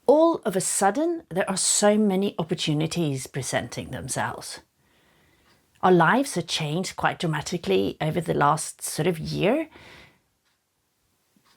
all of a sudden, there are so many opportunities presenting themselves. Our lives have changed quite dramatically over the last sort of year.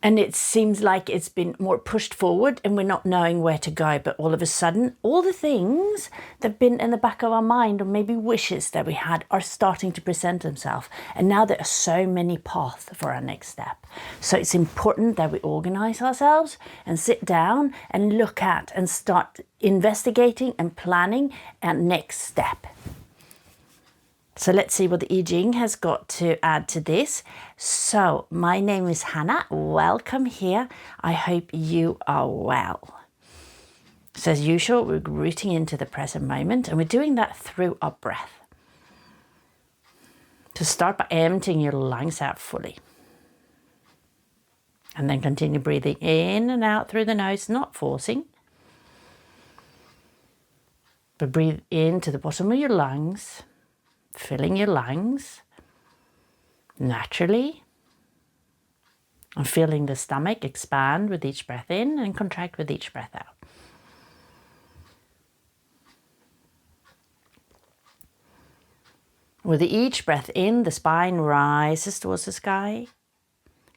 And it seems like it's been more pushed forward and we're not knowing where to go. But all of a sudden, all the things that have been in the back of our mind, or maybe wishes that we had, are starting to present themselves. And now there are so many paths for our next step. So it's important that we organize ourselves and sit down and look at and start investigating and planning our next step. So let's see what the I Ching has got to add to this. So my name is Hannah. Welcome here. I hope you are well. So as usual, we're rooting into the present moment, and we're doing that through our breath. To start by emptying your lungs out fully. And then continue breathing in and out through the nose, not forcing. But breathe into the bottom of your lungs, filling your lungs naturally, and feeling the stomach expand with each breath in and contract with each breath out. With each breath in, the spine rises towards the sky,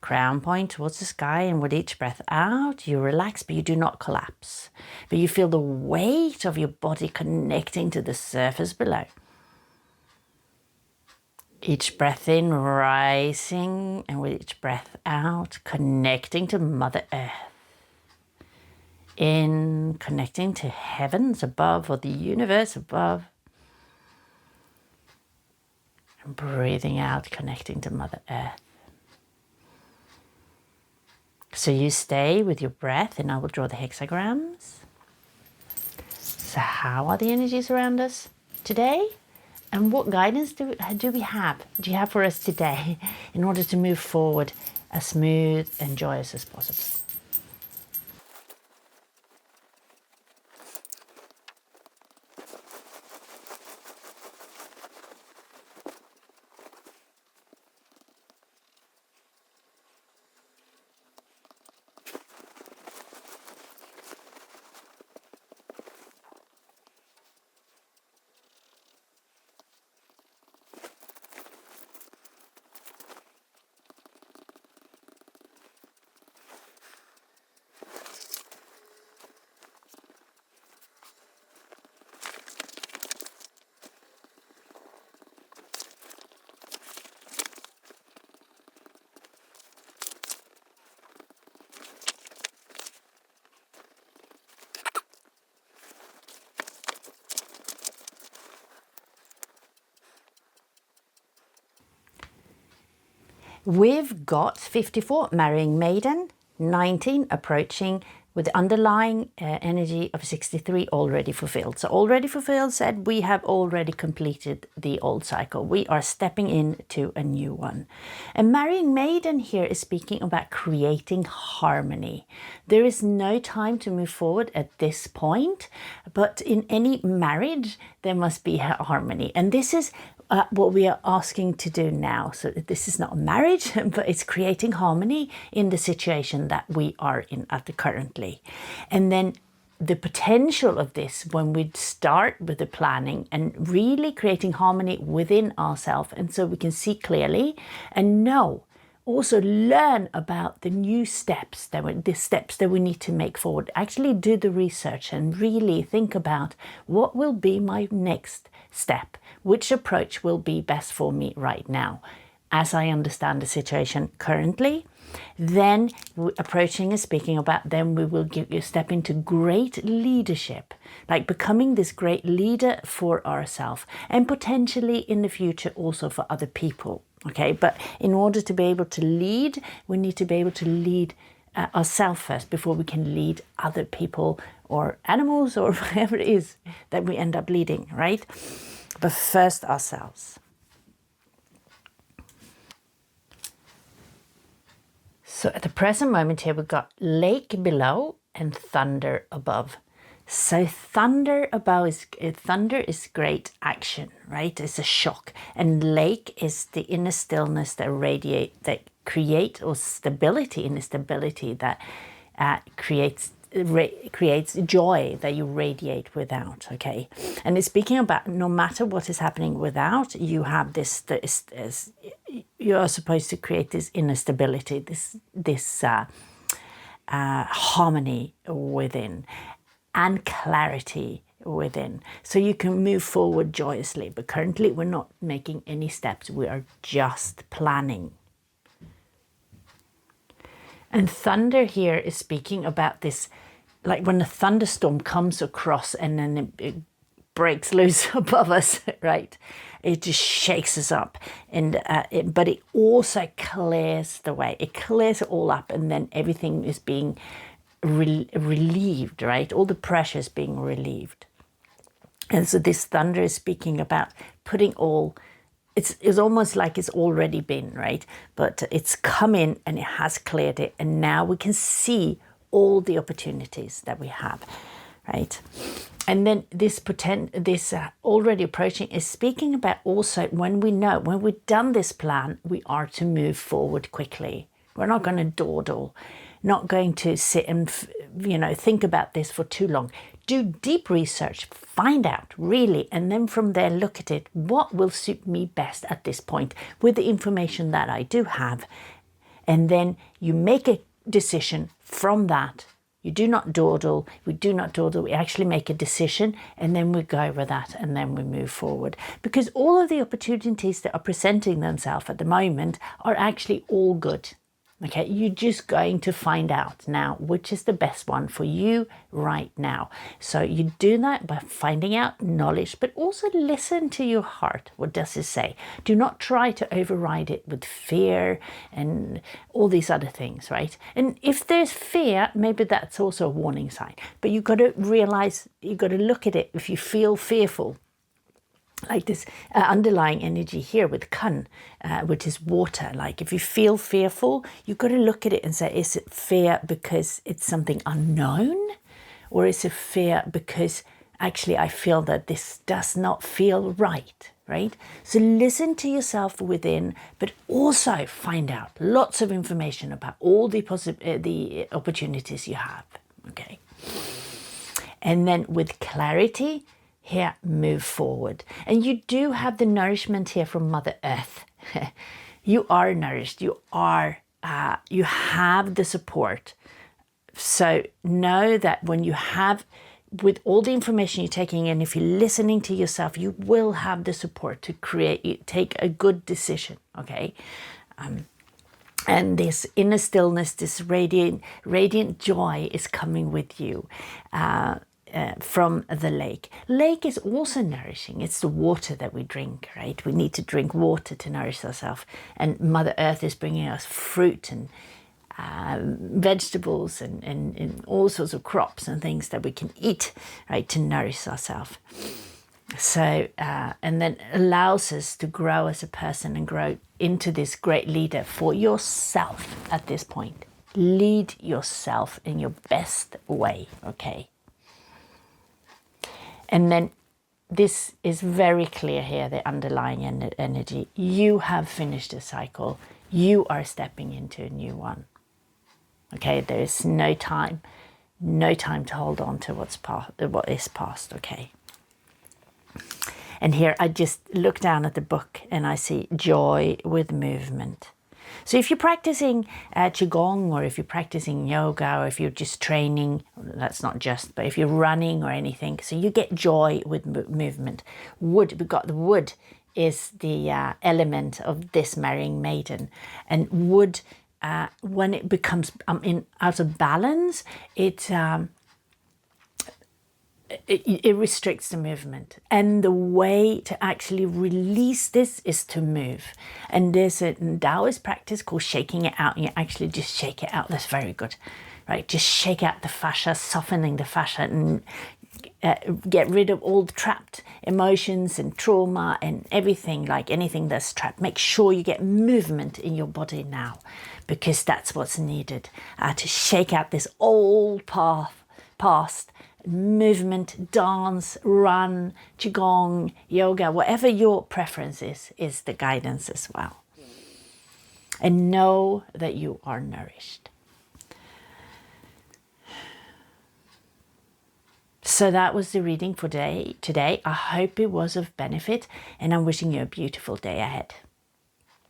crown point towards the sky, and with each breath out, you relax, but you do not collapse. But you feel the weight of your body connecting to the surface below. Each breath in, rising, and with each breath out, connecting to Mother Earth. In, connecting to heavens above, or the universe above. And breathing out, connecting to Mother Earth. So you stay with your breath, and I will draw the hexagrams. So how are the energies around us today? And what guidance do we have? Do you have for us today in order to move forward as smooth and joyous as possible? We've got 54, Marrying Maiden, 19, approaching, with the underlying energy of 63, already fulfilled. So already fulfilled said we have already completed the old cycle. We are stepping into a new one. And Marrying Maiden here is speaking about creating harmony. There is no time to move forward at this point, but in any marriage, there must be harmony. And this is what we are asking to do now. So this is not a marriage, but it's creating harmony in the situation that we are in currently. And then the potential of this, when we start with the planning and really creating harmony within ourselves, and so we can see clearly and know, also learn about the new steps, the steps that we need to make forward. Actually do the research and really think about what will be my next step. Which approach will be best for me right now, as I understand the situation currently. Then approaching and speaking about, then we will step into great leadership, like becoming this great leader for ourselves and potentially in the future also for other people. Okay, but in order to be able to lead, we need to be able to lead ourselves first before we can lead other people or animals or whatever it is that we end up leading, right? But first ourselves. So at the present moment here, we've got lake below and thunder above. So thunder is great action, right? It's a shock. And lake is the inner stillness that create or stability, inner stability that creates creates joy that you radiate without, okay? And it's speaking about no matter what is happening without, you have this you are supposed to create this inner stability, this harmony within, and clarity within, so you can move forward joyously. But currently we're not making any steps, we are just planning. And thunder here is speaking about this, like when a thunderstorm comes across and then it breaks loose above us, right? It just shakes us up, and but it also clears the way. It clears it all up, and then everything is being relieved, right? All the pressure is being relieved. And so this thunder is speaking about putting all, it's almost like it's already been, right? But it's come in and it has cleared it, and now we can see all the opportunities that we have, right? And then this already approaching is speaking about also when we've done this plan, we are to move forward quickly. We're not going to dawdle, not going to sit and think about this for too long. Do deep research, find out really, and then from there look at it. What will suit me best at this point with the information that I do have? And then you make a decision from that. You do not dawdle. We do not dawdle. We actually make a decision, and then we go with that, and then we move forward. Because all of the opportunities that are presenting themselves at the moment are actually all good. Okay, you're just going to find out now which is the best one for you right now. So you do that by finding out knowledge, but also listen to your heart. What does it say? Do not try to override it with fear and all these other things, right? And if there's fear, maybe that's also a warning sign. But you've got to realize, you've got to look at it. If you feel fearful, like this underlying energy here with kun, which is water. Like if you feel fearful, you've got to look at it and say, is it fear because it's something unknown? Or is it fear because actually I feel that this does not feel right, right? So listen to yourself within, but also find out lots of information about all the opportunities you have, okay? And then with clarity, here, move forward. And you do have the nourishment here from Mother Earth. You are nourished. You have the support. So know that when you have, with all the information you're taking in, if you're listening to yourself, you will have the support to take a good decision, okay? And this inner stillness, this radiant joy is coming with you. From the lake. Lake is also nourishing. It's the water that we drink, right? We need to drink water to nourish ourselves. And Mother Earth is bringing us fruit and vegetables and all sorts of crops and things that we can eat, right, to nourish ourselves. So, and then allows us to grow as a person and grow into this great leader for yourself at this point. Lead yourself in your best way, okay? And then this is very clear here, the underlying energy. You have finished a cycle. You are stepping into a new one. Okay, there is no time to hold on to what is past, okay? And here I just look down at the book and I see joy with movement. So if you're practicing Qigong, or if you're practicing yoga, or if you're just training, that's not just, but if you're running or anything, so you get joy with movement. Wood, we've got the wood is the element of this Marrying Maiden. And wood, when it becomes out of balance, it restricts the movement. And the way to actually release this is to move. And there's a Taoist practice called shaking it out. And you actually just shake it out. That's very good, right? Just shake out the fascia, softening the fascia, and get rid of all the trapped emotions and trauma and everything, like anything that's trapped. Make sure you get movement in your body now, because that's what's needed to shake out this old past. Movement, dance, run, Qigong, yoga, whatever your preference is the guidance as well. And know that you are nourished. So that was the reading for today. I hope it was of benefit, and I'm wishing you a beautiful day ahead.